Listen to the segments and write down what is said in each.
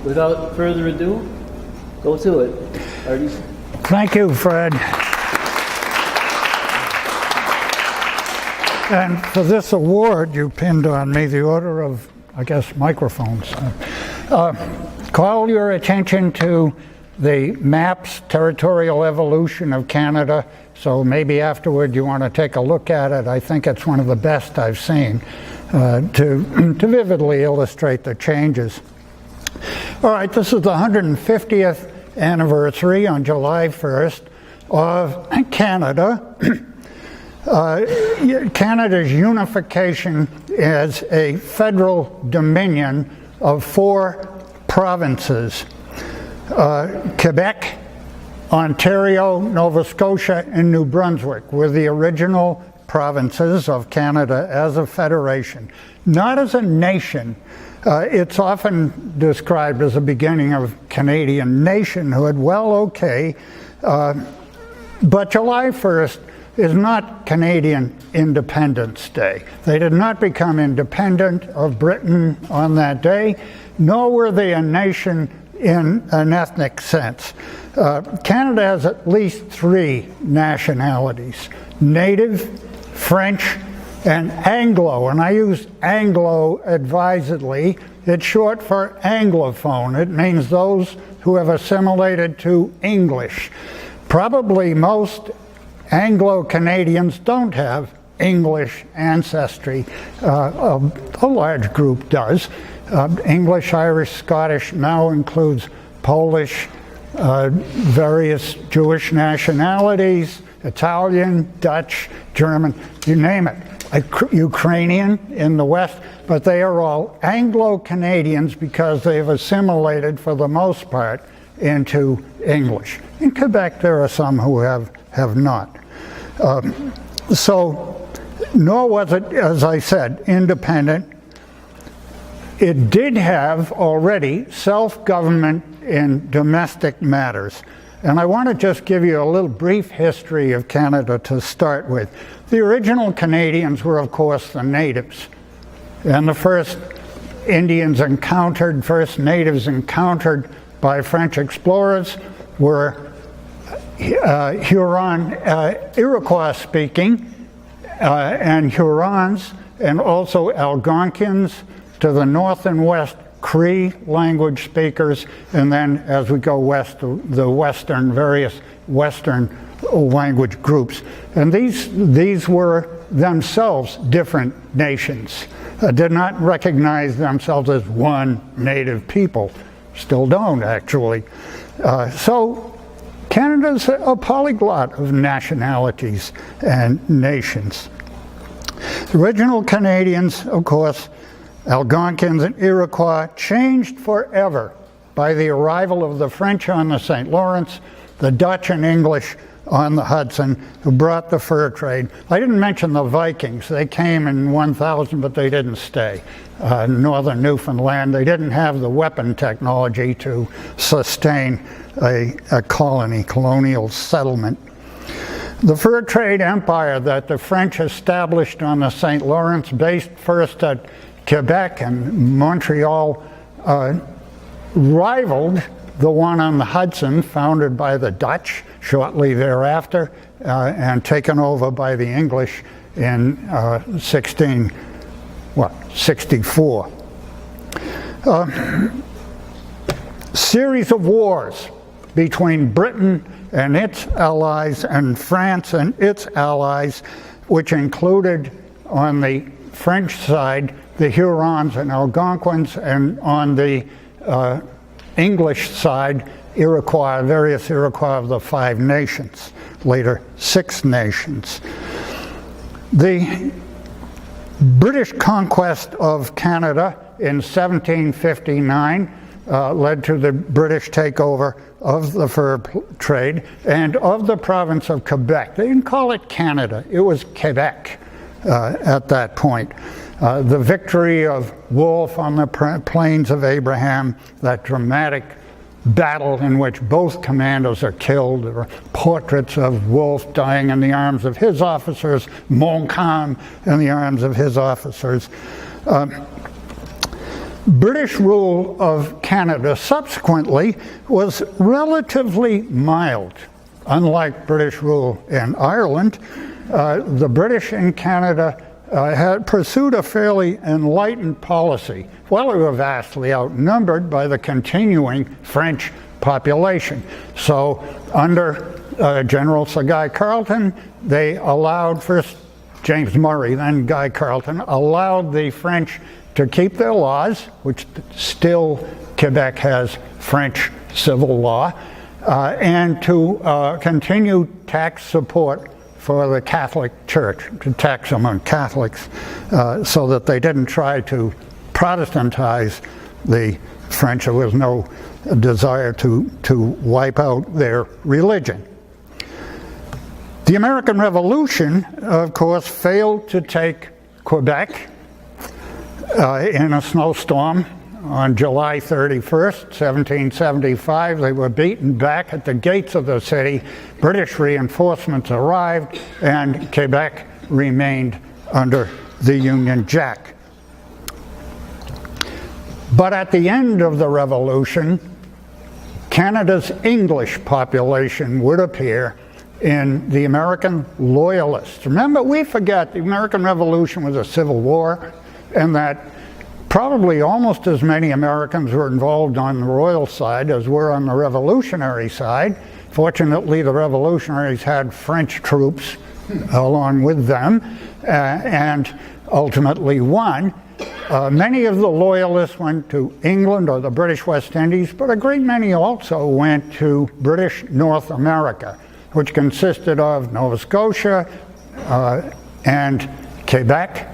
without further ado, go to it. Artie? Thank you, Fred. And for this award, you pinned on me the order of, I guess, microphones. Call your attention to the maps, territorial evolution of Canada. So maybe afterward you want to take a look at it. I think it's one of the best I've seen to vividly illustrate the changes. All right, this is the 150th anniversary on July 1st of Canada. Canada's unification as a federal dominion of 4 provinces: Quebec, Ontario, Nova Scotia, and New Brunswick were the original provinces of Canada as a federation, not as a nation. It's often described as a beginning of Canadian nationhood. Well, okay, but July 1st is not Canadian Independence Day. They did not become independent of Britain on that day, nor were they a nation in an ethnic sense. Canada has at least 3 nationalities: Native, French, and Anglo. And I use Anglo advisedly. It's short for Anglophone. It means those who have assimilated to English. Probably most Anglo-Canadians don't have English ancestry. A large group does. English, Irish, Scottish, now includes Polish, various Jewish nationalities, Italian, Dutch, German, you name it. Ukrainian in the West, but they are all Anglo-Canadians because they've assimilated for the most part into English. In Quebec there are some who have not. So nor was it, as I said, independent. It did have already self-government in domestic matters. And I want to just give you a little brief history of Canada to start with. The original Canadians were, of course, the natives. And the first first natives encountered by French explorers were Huron, Iroquois-speaking, and Hurons, and also Algonquins to the north and west, Cree language speakers, and then as we go west, the various Western language groups. And these were themselves different nations, did not recognize themselves as one native people, still don't actually. So Canada's a polyglot of nationalities and nations. The original Canadians, of course, Algonquins and Iroquois, changed forever by the arrival of the French on the St. Lawrence, the Dutch and English on the Hudson, who brought the fur trade. I didn't mention the Vikings. They came in 1000, but they didn't stay. Northern Newfoundland, they didn't have the weapon technology to sustain a colonial settlement. The fur trade empire that the French established on the St. Lawrence, based first at Quebec and Montreal, rivaled the one on the Hudson, founded by the Dutch shortly thereafter, and taken over by the English in 1664. Series of wars between Britain and its allies and France and its allies, which included on the French side the Hurons and Algonquins, and on the English side, Iroquois, various Iroquois of the 5 nations, later 6 nations. The British conquest of Canada in 1759 led to the British takeover of the fur trade and of the province of Quebec. They didn't call it Canada, it was Quebec at that point. The victory of Wolfe on the Plains of Abraham, that dramatic battle in which both commanders are killed. There are portraits of Wolfe dying in the arms of his officers, Montcalm in the arms of his officers. British rule of Canada subsequently was relatively mild. Unlike British rule in Ireland, the British in Canada had pursued a fairly enlightened policy. Well, they were vastly outnumbered by the continuing French population. So under General Sir Guy Carleton, they allowed, first James Murray, then Guy Carleton, allowed the French to keep their laws, which still Quebec has French civil law, and to continue tax support for the Catholic Church, to tax them on Catholics, so that they didn't try to Protestantize the French. There was no desire to wipe out their religion. The American Revolution, of course, failed to take Quebec in a snowstorm on July 31st, 1775. They were beaten back at the gates of the city. British reinforcements arrived, and Quebec remained under the Union Jack. But at the end of the Revolution, Canada's English population would appear in the American Loyalists. Remember, we forget the American Revolution was a civil war, and that probably almost as many Americans were involved on the royal side as were on the revolutionary side. Fortunately, the revolutionaries had French troops along with them, and ultimately won. Many of the Loyalists went to England or the British West Indies, but a great many also went to British North America, which consisted of Nova Scotia and Quebec,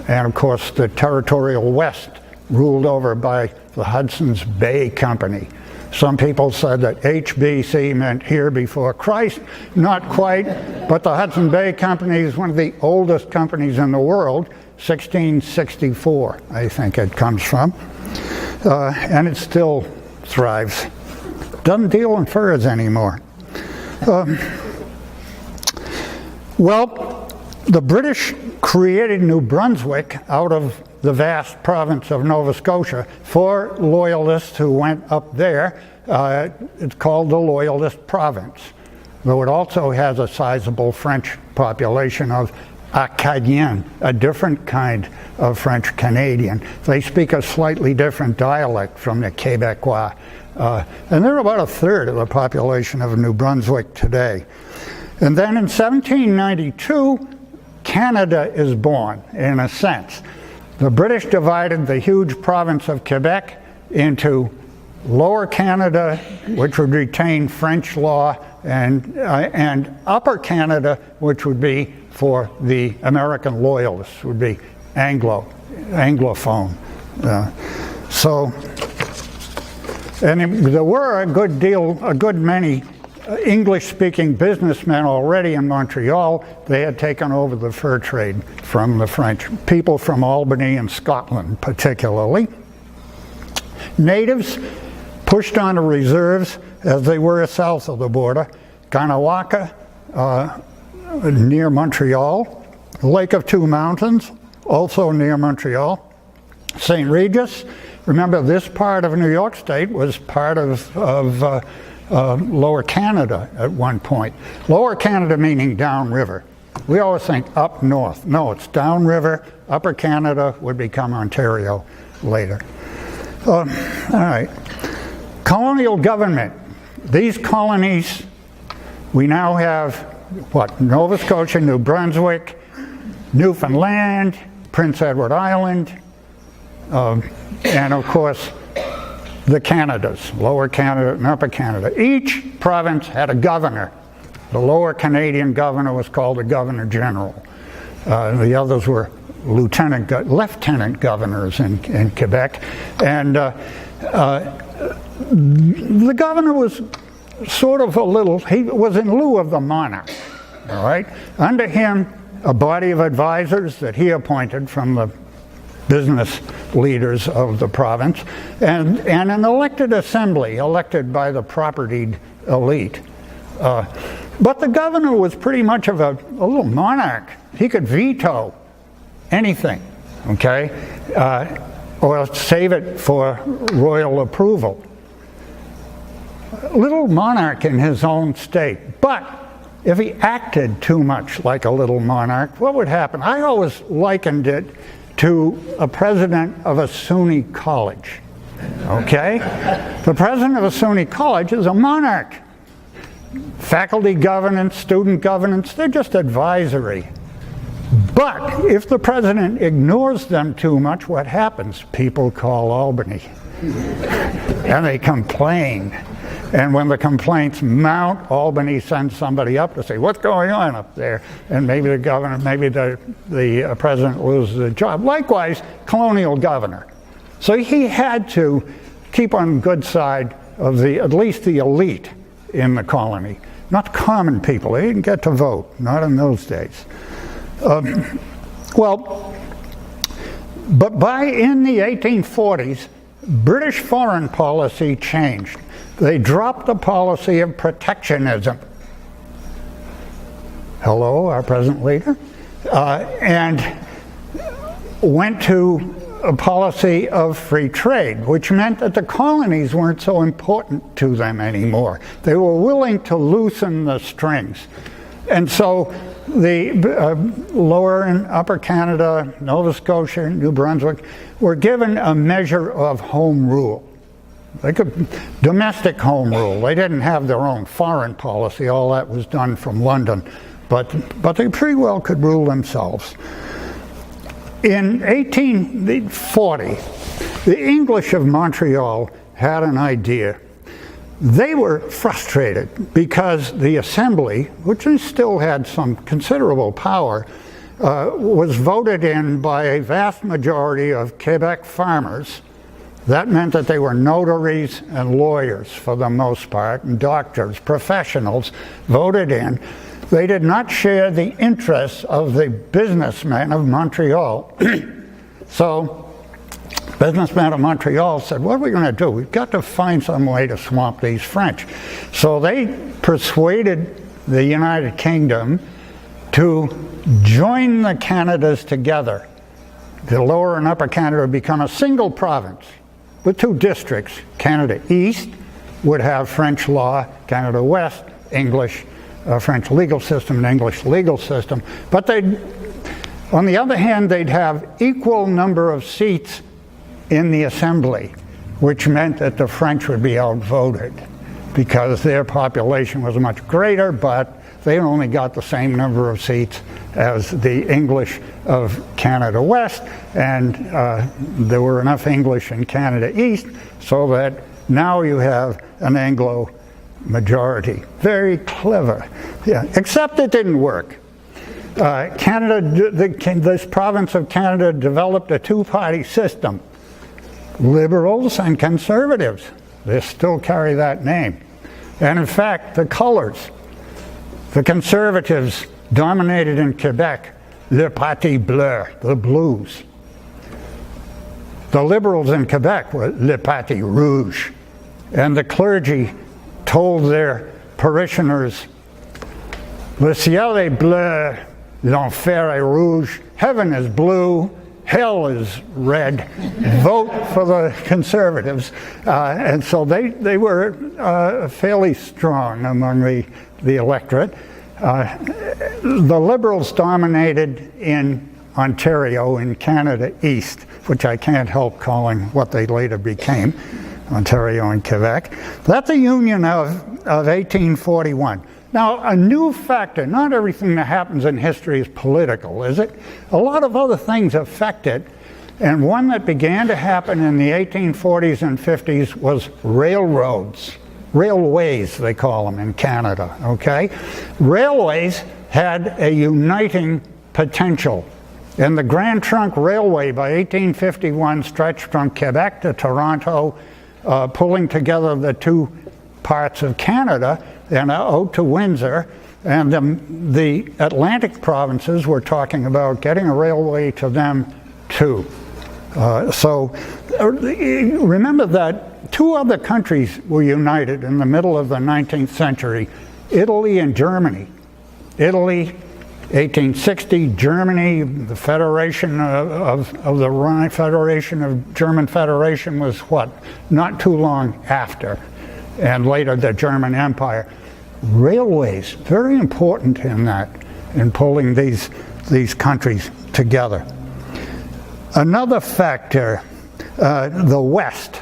and of course the territorial West, ruled over by the Hudson's Bay Company. Some people said that HBC meant here before Christ. Not quite, but the Hudson Bay Company is one of the oldest companies in the world. 1664, I think it comes from, and it still thrives. Doesn't deal in furs anymore. Well, the British created New Brunswick out of the vast province of Nova Scotia for Loyalists who went up there. It's called the Loyalist Province, though it also has a sizable French population of Acadiens, a different kind of French Canadian. They speak a slightly different dialect from the Quebecois. And they're about a third of the population of New Brunswick today. And then in 1792, Canada is born, in a sense. The British divided the huge province of Quebec into Lower Canada, which would retain French law, and Upper Canada, which would be for the American Loyalists, would be Anglophone. There were a good many English-speaking businessmen already in Montreal. They had taken over the fur trade from the French, people from Albany and Scotland particularly. Natives pushed on the reserves as they were south of the border. Kanawaka, near Montreal. Lake of Two Mountains, also near Montreal. St. Regis, remember this part of New York State was part of Lower Canada at one point. Lower Canada meaning downriver. We always think up north. No, it's downriver. Upper Canada would become Ontario later. All right. Colonial government. These colonies, we now have Nova Scotia, New Brunswick, Newfoundland, Prince Edward Island, and of course the Canadas, Lower Canada and Upper Canada. Each province had a governor. The Lower Canadian governor was called a Governor General. The others were lieutenant governors in Quebec. And the governor was sort of he was in lieu of the monarch, all right? Under him, a body of advisors that he appointed from the business leaders of the province, and an elected assembly, elected by the propertied elite. But the governor was pretty much of a little monarch. He could veto anything, okay? or save it for royal approval. A little monarch in his own state. But if he acted too much like a little monarch, what would happen? I always likened it to a president of a SUNY college. Okay? The president of a SUNY college is a monarch. Faculty governance, student governance, they're just advisory. But if the president ignores them too much, what happens? People call Albany. And they complain. And when the complaints mount, Albany sends somebody up to say, what's going on up there? And maybe the governor, maybe the president loses the job. Likewise, colonial governor. So he had to keep on the good side of at least the elite in the colony. Not common people. They didn't get to vote. Not in those days. But in the 1840s, British foreign policy changed. They dropped the policy of protectionism. Hello, our present leader. And went to a policy of free trade, which meant that the colonies weren't so important to them anymore. They were willing to loosen the strings. And so the Lower and Upper Canada, Nova Scotia, New Brunswick were given a measure of home rule. They could domestic home rule. They didn't have their own foreign policy. All that was done from London, but they pretty well could rule themselves. In 1840, the English of Montreal had an idea. They were frustrated because the Assembly, which still had some considerable power, was voted in by a vast majority of Quebec farmers. That meant that they were notaries and lawyers for the most part, and doctors, professionals, voted in. They did not share the interests of the businessmen of Montreal. So, businessmen of Montreal said, what are we going to do? We've got to find some way to swamp these French. So they persuaded the United Kingdom to join the Canadas together. The Lower and Upper Canada would become a single province with two districts. Canada East would have French law, Canada West, English, French legal system and English legal system. But on the other hand, they'd have equal number of seats in the Assembly, which meant that the French would be outvoted because their population was much greater, but they only got the same number of seats as the English of Canada West, and there were enough English in Canada East so that now you have an Anglo majority. Very clever. Yeah, except it didn't work. This province of Canada developed a two-party system. Liberals and conservatives. They still carry that name. And in fact, the colors. The conservatives dominated in Quebec, le Parti Bleu, the blues. The liberals in Quebec were le Parti Rouge. And the clergy told their parishioners, le ciel est bleu, l'enfer est rouge, heaven is blue, hell is red, vote for the conservatives. And so they were fairly strong among the electorate. The Liberals dominated in Ontario, in Canada East, which I can't help calling what they later became, Ontario and Quebec. That's the Union of 1841. Now, a new factor, not everything that happens in history is political, is it? A lot of other things affect it, and one that began to happen in the 1840s and 50s was railroads. Railways, they call them in Canada, okay? Railways had a uniting potential. And the Grand Trunk Railway by 1851 stretched from Quebec to Toronto, pulling together the two parts of Canada and out to Windsor. And the Atlantic provinces were talking about getting a railway to them too. So remember that two other countries were united in the middle of the 19th century, Italy and Germany. Italy 1860, Germany, the Federation of the Rhine Federation of German Federation was what? Not too long after, and later the German Empire. Railways, very important in that, in pulling these countries together. Another factor, the West.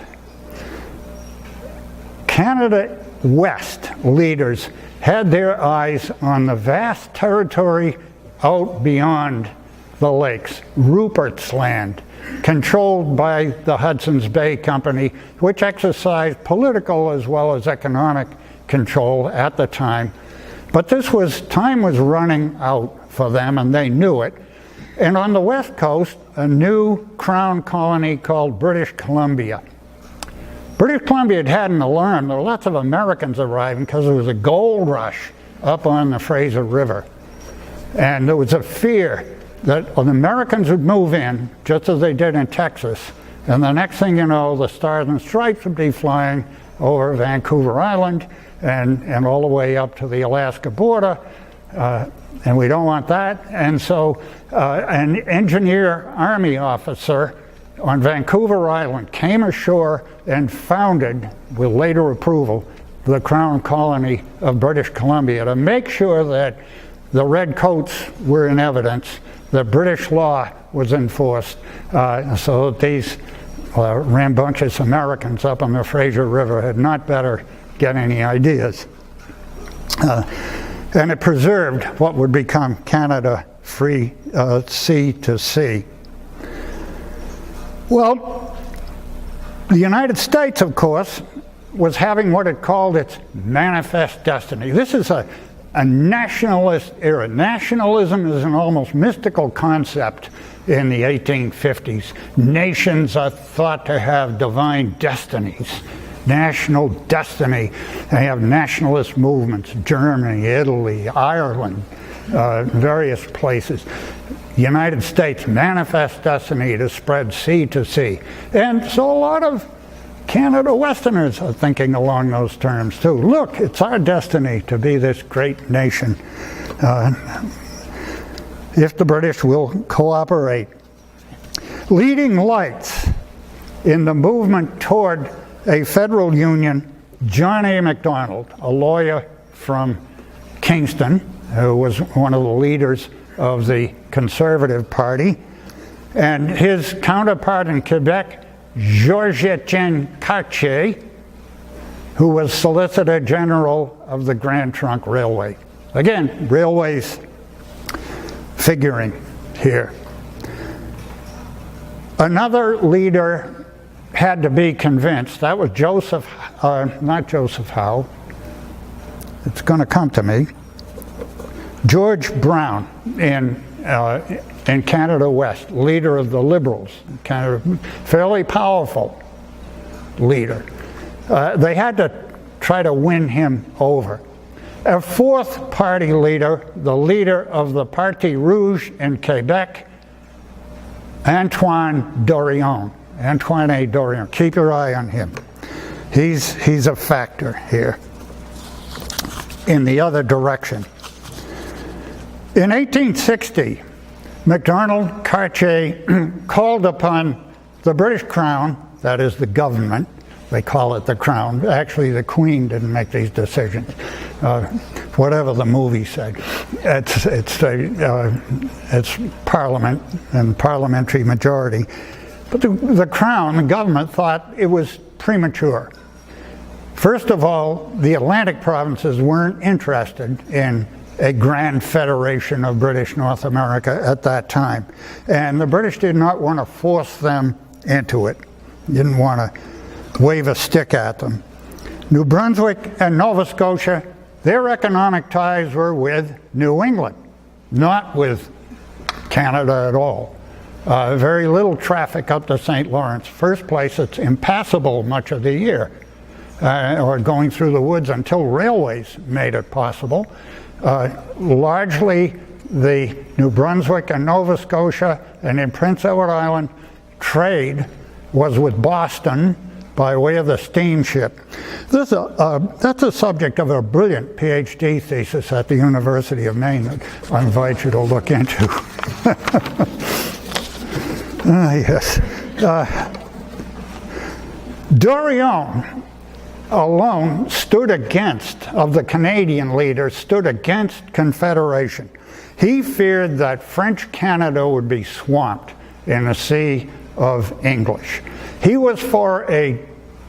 Canada West leaders had their eyes on the vast territory out beyond the lakes, Rupert's Land, controlled by the Hudson's Bay Company, which exercised political as well as economic control at the time. But time was running out for them, and they knew it. And on the West Coast, a new crown colony called British Columbia. British Columbia hadn't alarmed. There were lots of Americans arriving because there was a gold rush up on the Fraser River. And there was a fear that the Americans would move in, just as they did in Texas, and the next thing you know, the Stars and Stripes would be flying over Vancouver Island and all the way up to the Alaska border, and we don't want that. And so an engineer army officer on Vancouver Island came ashore and founded, with later approval, the Crown Colony of British Columbia to make sure that the redcoats were in evidence, that British law was enforced, so that these rambunctious Americans up on the Fraser River had not better get any ideas. And it preserved what would become Canada free sea to sea. Well, the United States, of course, was having what it called its manifest destiny. This is a nationalist era. Nationalism is an almost mystical concept in the 1850s. Nations are thought to have divine destinies, national destiny. They have nationalist movements, Germany, Italy, Ireland, various places. United States manifest destiny to spread sea to sea. And so a lot of Canada Westerners are thinking along those terms too. Look, it's our destiny to be this great nation if the British will cooperate. Leading lights in the movement toward a federal union, John A. Macdonald, a lawyer from Kingston, who was one of the leaders of the Conservative Party, and his counterpart in Quebec, Georges-Etienne Cartier, who was Solicitor General of the Grand Trunk Railway. Again, railways figuring here. Another leader had to be convinced. That was not Joseph Howe. It's going to come to me. George Brown in Canada West, leader of the Liberals, kind of fairly powerful leader. They had to try to win him over. A fourth party leader, the leader of the Parti Rouge in Quebec, Antoine A. Dorion. Keep your eye on him. He's a factor here in the other direction. In 1860, Macdonald Cartier called upon the British Crown, that is the government, they call it the Crown. Actually, the Queen didn't make these decisions. Whatever the movie said, it's Parliament and parliamentary majority. But the Crown, the government, thought it was premature. First of all, the Atlantic provinces weren't interested in a grand federation of British North America at that time. And the British did not want to force them into it. Didn't want to wave a stick at them. New Brunswick and Nova Scotia, their economic ties were with New England, not with Canada at all. Very little traffic up the St. Lawrence. First place, it's impassable much of the year, or going through the woods until railways made it possible. Largely the New Brunswick and Nova Scotia and in Prince Edward Island trade was with Boston by way of the steamship. That's the subject of a brilliant PhD thesis at the University of Maine that I invite you to look into. Yes. Dorion alone stood against, of the Canadian leaders, stood against Confederation. He feared that French Canada would be swamped in a sea of English. He was for a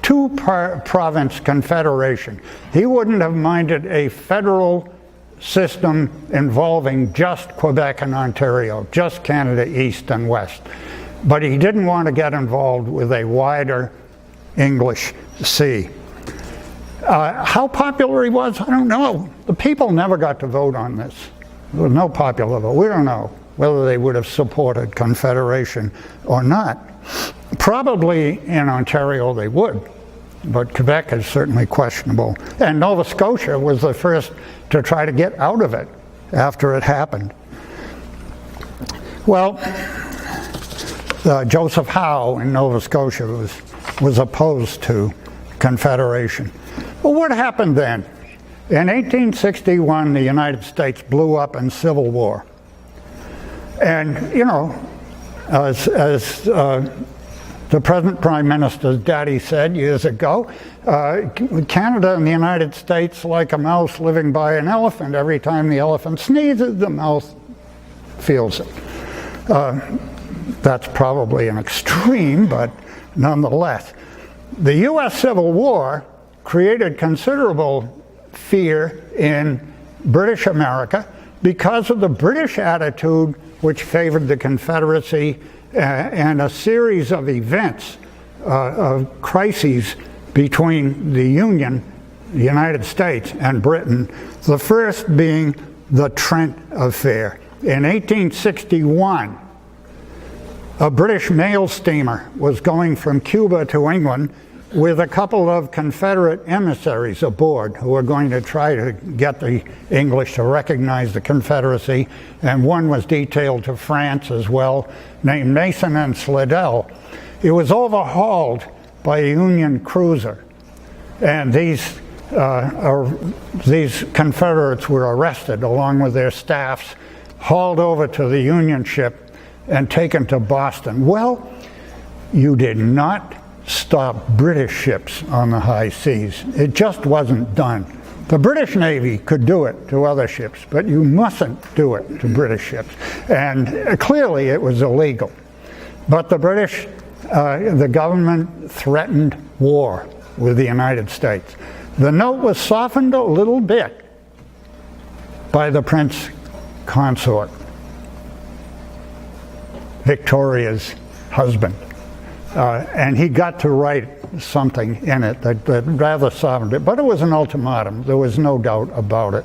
two-province confederation. He wouldn't have minded a federal system involving just Quebec and Ontario, just Canada East and West. But he didn't want to get involved with a wider English sea. How popular he was, I don't know. The people never got to vote on this. There was no popular vote. We don't know whether they would have supported Confederation or not. Probably in Ontario they would, but Quebec is certainly questionable. And Nova Scotia was the first to try to get out of it after it happened. Well, Joseph Howe in Nova Scotia was opposed to Confederation. Well, what happened then? In 1861, the United States blew up in civil war. And, you know, as the present Prime Minister's daddy said years ago, Canada and the United States like a mouse living by an elephant. Every time the elephant sneezes, the mouse feels it. That's probably an extreme, but nonetheless. The U.S. Civil War created considerable fear in British America because of the British attitude which favored the Confederacy and a series of events, of crises between the Union, the United States, and Britain, the first being the Trent Affair. In 1861, a British mail steamer was going from Cuba to England with a couple of Confederate emissaries aboard who were going to try to get the English to recognize the Confederacy, and one was detailed to France as well, named Mason and Slidell. It was overhauled by a Union cruiser, and these Confederates were arrested along with their staffs, hauled over to the Union ship, and taken to Boston. Well, you did not stop British ships on the high seas. It just wasn't done. The British Navy could do it to other ships, but you mustn't do it to British ships. And clearly it was illegal. But the British, the government threatened war with the United States. The note was softened a little bit by the Prince Consort, Victoria's husband. And he got to write something in it that rather softened it. But it was an ultimatum. There was no doubt about it.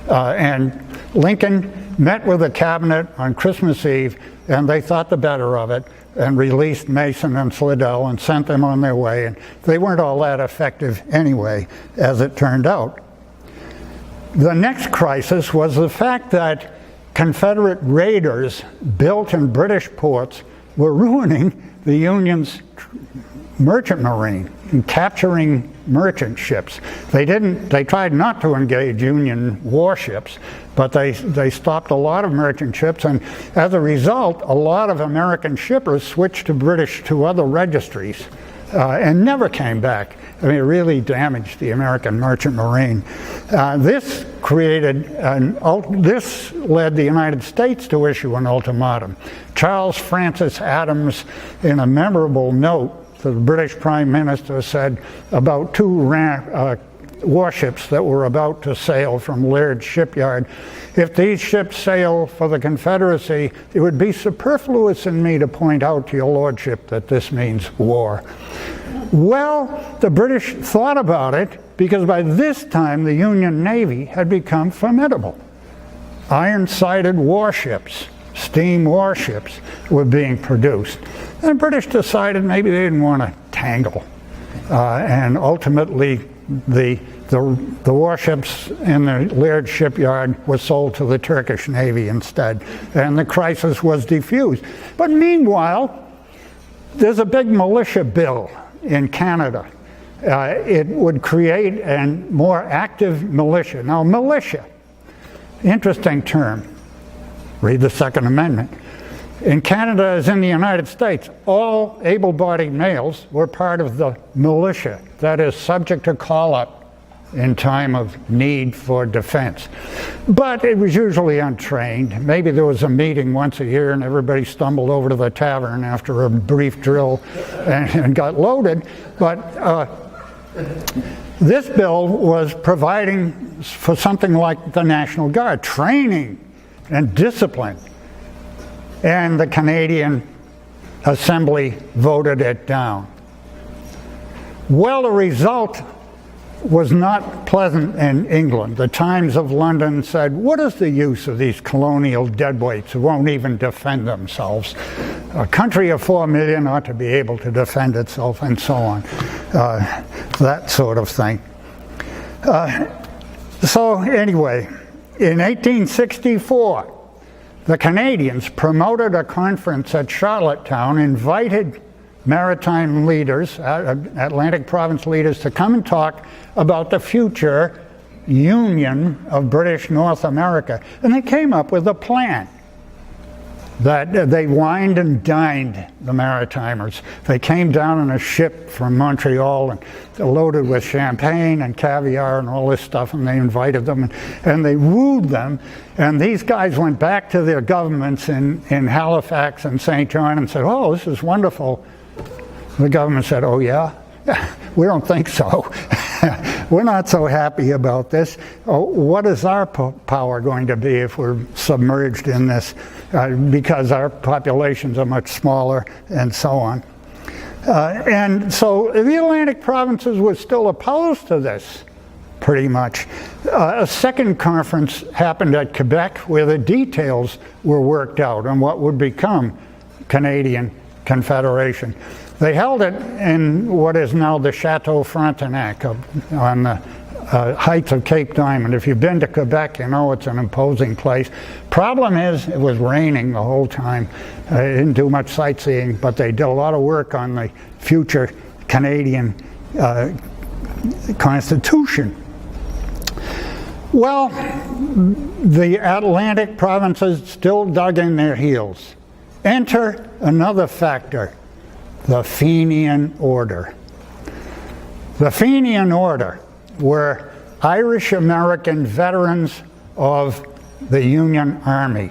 And Lincoln met with the cabinet on Christmas Eve, and they thought the better of it, and released Mason and Slidell and sent them on their way. And they weren't all that effective anyway, as it turned out. The next crisis was the fact that Confederate raiders built in British ports were ruining the Union's merchant marine and capturing merchant ships. They tried not to engage Union warships, but they stopped a lot of merchant ships, and as a result, a lot of American shippers switched to other registries and never came back. I mean, it really damaged the American merchant marine. This led the United States to issue an ultimatum. Charles Francis Adams, in a memorable note to the British Prime Minister, said about two warships that were about to sail from Laird's shipyard, "If these ships sail for the Confederacy, it would be superfluous in me to point out to your lordship that this means war." Well, the British thought about it because by this time the Union Navy had become formidable. Iron-sided warships, steam warships, were being produced. And the British decided maybe they didn't want to tangle. And ultimately, the warships in the Laird shipyard were sold to the Turkish Navy instead. And the crisis was diffused. But meanwhile, there's a big militia bill in Canada. It would create a more active militia. Now, militia, interesting term. Read the Second Amendment. In Canada, as in the United States, all able-bodied males were part of the militia, that is, subject to call-up in time of need for defense. But it was usually untrained. Maybe there was a meeting once a year and everybody stumbled over to the tavern after a brief drill and got loaded. But this bill was providing for something like the National Guard, training and discipline. And the Canadian Assembly voted it down. Well, the result was not pleasant in England. The Times of London said, what is the use of these colonial deadweights who won't even defend themselves? A country of 4 million ought to be able to defend itself, and so on. That sort of thing. So anyway, in 1864, the Canadians promoted a conference at Charlottetown, invited maritime leaders, Atlantic Province leaders, to come and talk about the future union of British North America. And they came up with a plan that they wined and dined the Maritimers. They came down in a ship from Montreal and loaded with champagne and caviar and all this stuff, and they invited them and they wooed them. And these guys went back to their governments in Halifax and St. John and said, oh, this is wonderful. The government said, oh yeah? We don't think so. We're not so happy about this. Oh, what is our power going to be if we're submerged in this? Because our populations are much smaller and so on. And so the Atlantic provinces were still opposed to this, pretty much. A second conference happened at Quebec where the details were worked out on what would become Canadian Confederation. They held it in what is now the Chateau Frontenac on the heights of Cape Diamond. If you've been to Quebec, you know it's an imposing place. Problem is, it was raining the whole time. They didn't do much sightseeing, but they did a lot of work on the future Canadian Constitution. Well, the Atlantic provinces still dug in their heels. Enter another factor, the Fenian Order. The Fenian Order were Irish American veterans of the Union Army.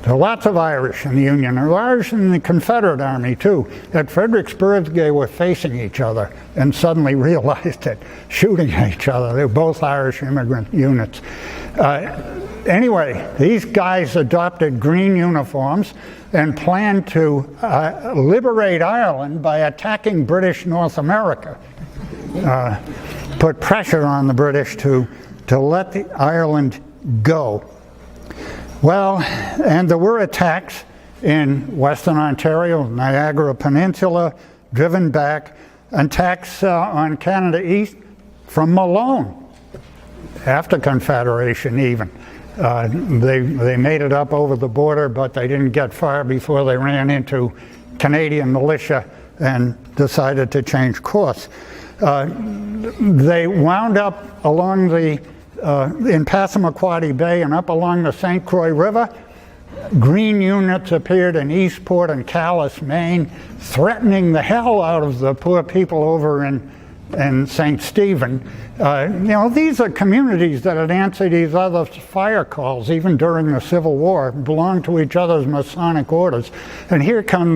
There are lots of Irish in the Union. There were Irish in the Confederate Army too. At Fredericksburg, they were facing each other and suddenly realized it, shooting at each other. They were both Irish immigrant units. Anyway, these guys adopted green uniforms and planned to liberate Ireland by attacking British North America. Put pressure on the British to let Ireland go. Well, and there were attacks in Western Ontario, Niagara Peninsula, driven back, attacks on Canada East from Malone, after Confederation even. They made it up over the border, but they didn't get far before they ran into Canadian militia and decided to change course. They wound up along in Passamaquoddy Bay and up along the St. Croix River. Green units appeared in Eastport and Calais, Maine, threatening the hell out of the poor people over in St. Stephen. These are communities that had answered these other fire calls, even during the Civil War, belonged to each other's Masonic orders. And here come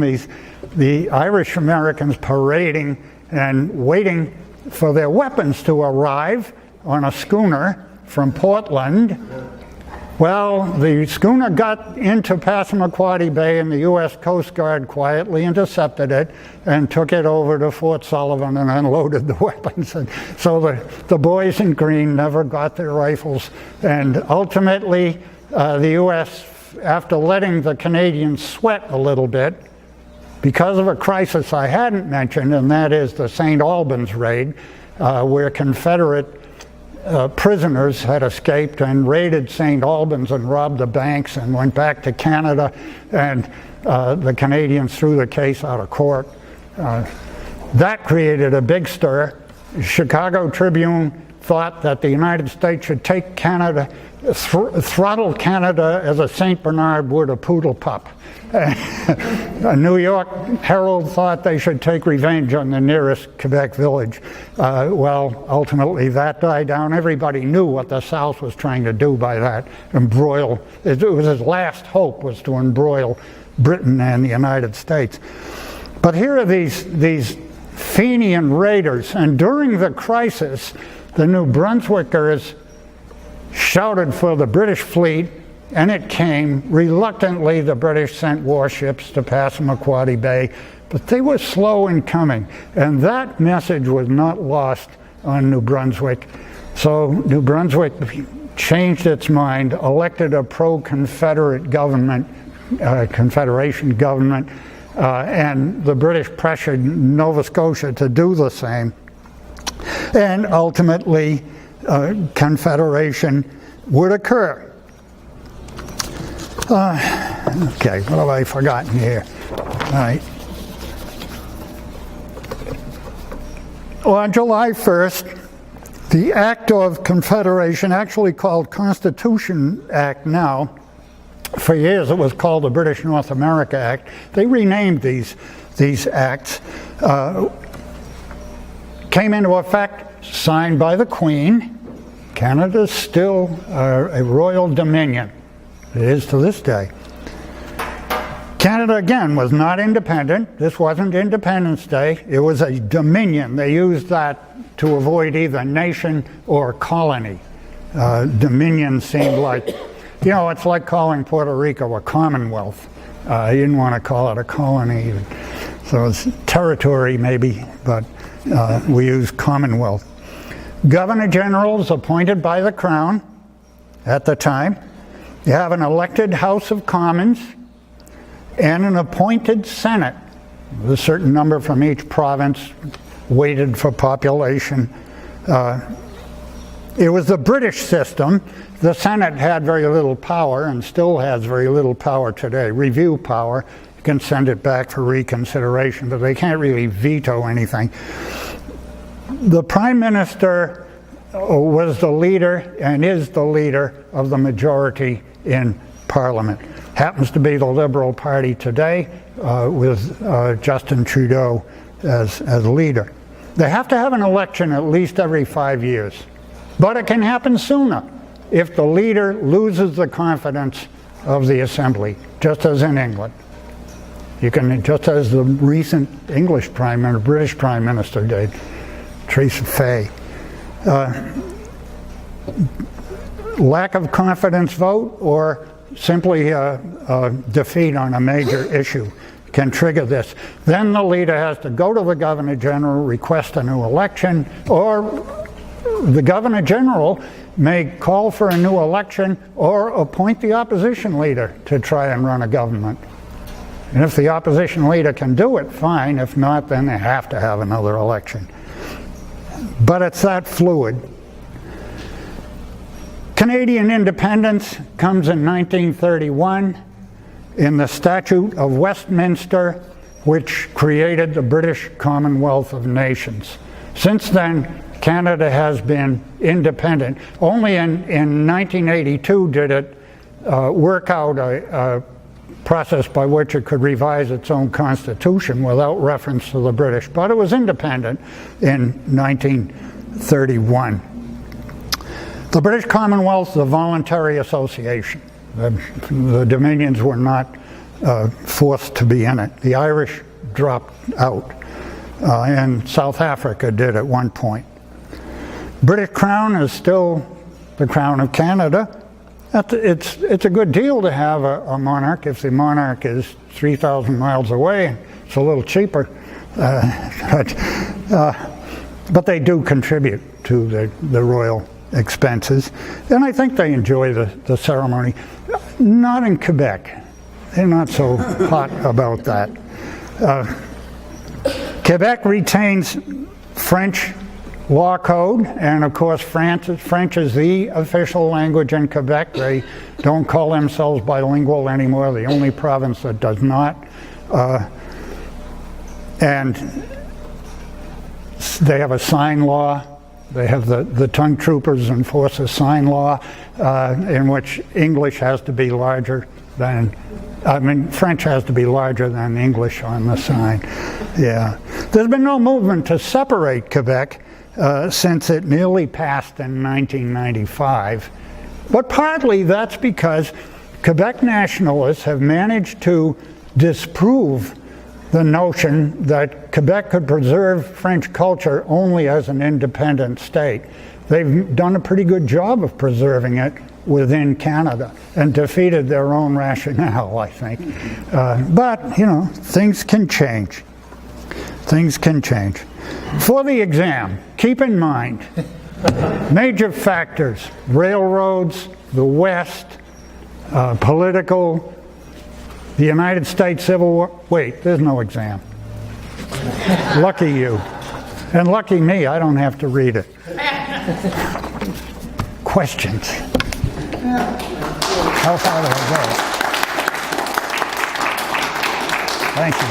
the Irish Americans parading and waiting for their weapons to arrive on a schooner from Portland. Well, the schooner got into Passamaquoddy Bay and the U.S. Coast Guard quietly intercepted it and took it over to Fort Sullivan and unloaded the weapons. And so the boys in green never got their rifles. And ultimately, the U.S., after letting the Canadians sweat a little bit, because of a crisis I hadn't mentioned, and that is the St. Albans raid, where Confederate prisoners had escaped and raided St. Albans and robbed the banks and went back to Canada, and the Canadians threw the case out of court. That created a big stir. Chicago Tribune thought that the United States should take Canada, throttle Canada as a St. Bernard would a poodle pup. A New York Herald thought they should take revenge on the nearest Quebec village. Well, ultimately that died down. Everybody knew what the South was trying to do by that. Embroil, it was his last hope, was to embroil Britain and the United States. But here are these Fenian raiders, and during the crisis, the New Brunswickers shouted for the British fleet, and it came. Reluctantly, the British sent warships to Passamaquoddy Bay, but they were slow in coming, and that message was not lost on New Brunswick. So New Brunswick changed its mind, elected a pro-Confederate government, Confederation government, and the British pressured Nova Scotia to do the same. And ultimately, Confederation would occur. Okay, what have I forgotten here? All right. On July 1st, the Act of Confederation, actually called Constitution Act now, for years it was called the British North America Act. They renamed these acts. Came into effect, signed by the Queen. Canada's still a royal dominion. It is to this day. Canada, again, was not independent. This wasn't Independence Day. It was a dominion. They used that to avoid either nation or colony. Dominion seemed like, you know, it's like calling Puerto Rico a commonwealth. You didn't want to call it a colony. So it's territory maybe, but we use commonwealth. Governor generals appointed by the Crown at the time. You have an elected House of Commons and an appointed Senate. A certain number from each province, weighted for population. It was the British system. The Senate had very little power and still has very little power today. Review power. You can send it back for reconsideration, but they can't really veto anything. The Prime Minister was the leader and is the leader of the majority in Parliament. Happens to be the Liberal Party today with Justin Trudeau as leader. They have to have an election at least every 5 years. But it can happen sooner if the leader loses the confidence of the Assembly, just as in England. You can, just as the recent English Prime Minister, British Prime Minister did, Theresa Fay. Lack of confidence vote or simply defeat on a major issue can trigger this. Then the leader has to go to the Governor General, request a new election, or the Governor General may call for a new election or appoint the opposition leader to try and run a government. And if the opposition leader can do it, fine. If not, then they have to have another election. But it's that fluid. Canadian independence comes in 1931 in the Statute of Westminster, which created the British Commonwealth of Nations. Since then, Canada has been independent. Only in 1982 did it work out a process by which it could revise its own constitution without reference to the British, but it was independent in 1931. The British Commonwealth is a voluntary association. The Dominions were not forced to be in it. The Irish dropped out, and South Africa did at one point. British Crown is still the Crown of Canada. It's a good deal to have a monarch if the monarch is 3,000 miles away. It's a little cheaper, but they do contribute to the royal expenses, and I think they enjoy the ceremony. Not in Quebec. They're not so hot about that. Quebec retains French law code, and of course French is the official language in Quebec. They don't call themselves bilingual anymore, the only province that does not. And They have a sign law. They have the tongue troopers enforce a sign law in which English has to be larger than, French has to be larger than English on the sign. Yeah. There's been no movement to separate Quebec since it nearly passed in 1995. But partly that's because Quebec nationalists have managed to disprove the notion that Quebec could preserve French culture only as an independent state. They've done a pretty good job of preserving it within Canada and defeated their own rationale, I think. But, you know, things can change. Things can change. For the exam, keep in mind major factors: railroads, the West, political, the United States Civil War. Wait, there's no exam. Lucky you. And lucky me, I don't have to read it. Questions? How far do I go? Thank you.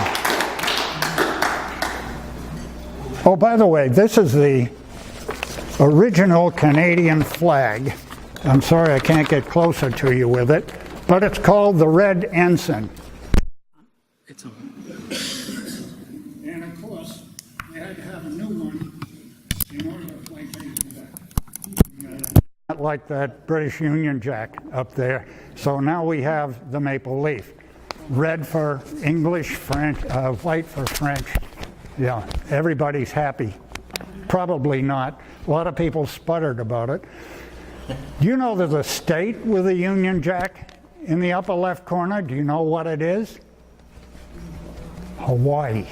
Oh, by the way, this is the original Canadian flag. I'm sorry I can't get closer to you with it, but it's called the Red Ensign. It's on. And of course, they had to have a new one in order to play Quebec. Not like that British Union Jack up there. So now we have the maple leaf. Red for English, French, white for French. Yeah, everybody's happy. Probably not. A lot of people sputtered about it. Do you know there's a state with a Union Jack in the upper left corner? Do you know what it is? Hawaii.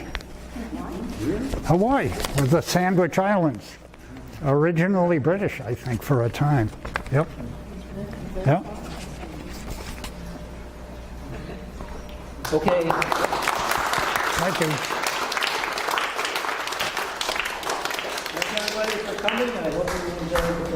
Hawaii, with the Sandwich Islands. Originally British, I think, for a time. Yep. Yep. Okay. Thank you. Thanks everybody for coming. I hope you enjoyed the